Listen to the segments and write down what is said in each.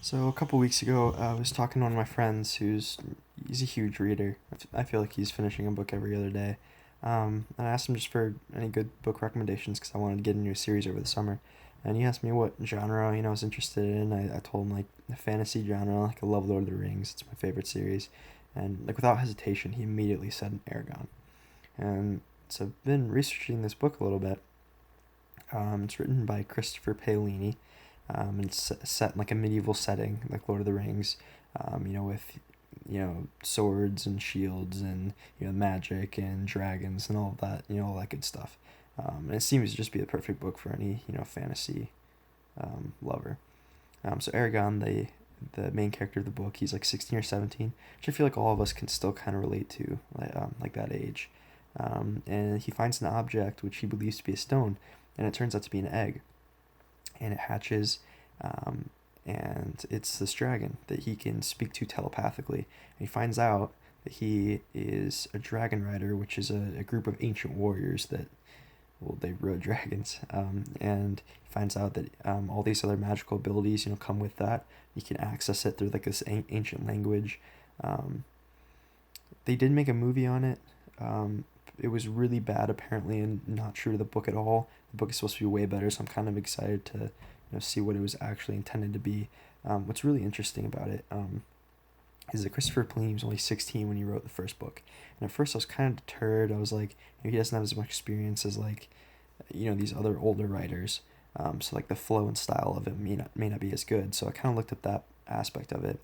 So a couple weeks ago, I was talking to one of my friends he's a huge reader. I feel like he's finishing a book every other day. And I asked him just for any good book recommendations because I wanted to get into a series over the summer. And he asked me what genre I was interested in. I told him like the fantasy genre, like I love Lord of the Rings. It's my favorite series. And like without hesitation, he immediately said Aragon. And so I've been researching this book a little bit. It's written by Christopher Paolini, and it's set in like a medieval setting, like Lord of the Rings. With swords and shields and magic and dragons and all of that, all that good stuff. And it seems to just be the perfect book for any fantasy lover. So Aragon, the main character of the book, he's like 16 or 17, which I feel like all of us can still kind of relate to, like that age. And he finds an object which he believes to be a stone, and it turns out to be an egg, and it hatches, um, and it's this dragon that he can speak to telepathically. And he finds out that he is a dragon rider, which is a group of ancient warriors that, well, they rode dragons. And he finds out that all these other magical abilities, come with that. You can access it through like this ancient language. Um, they did make a movie on it. It was really bad apparently and not true to the book at all. The book is supposed to be way better, so I'm kind of excited to see what it was actually intended to be. What's really interesting about it is that Christopher Pliny was only 16 when he wrote the first book, and at first I was kind of deterred. I was like, he doesn't have as much experience as like these other older writers. So like the flow and style of it may not be as good. So I kind of looked at that aspect of it,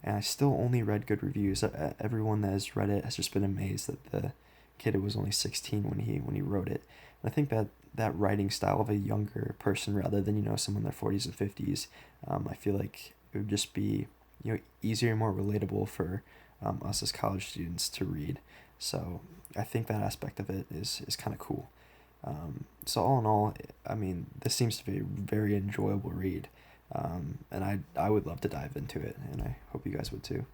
and I still only read good reviews. Everyone that has read it has just been amazed that the kid was only 16 when he wrote it. And I think that writing style of a younger person rather than someone in their 40s and 50s, I feel like it would just be easier and more relatable for us as college students to read. So I think that aspect of it is kind of cool. So all in all, I mean, this seems to be a very enjoyable read, and I would love to dive into it, and I hope you guys would too.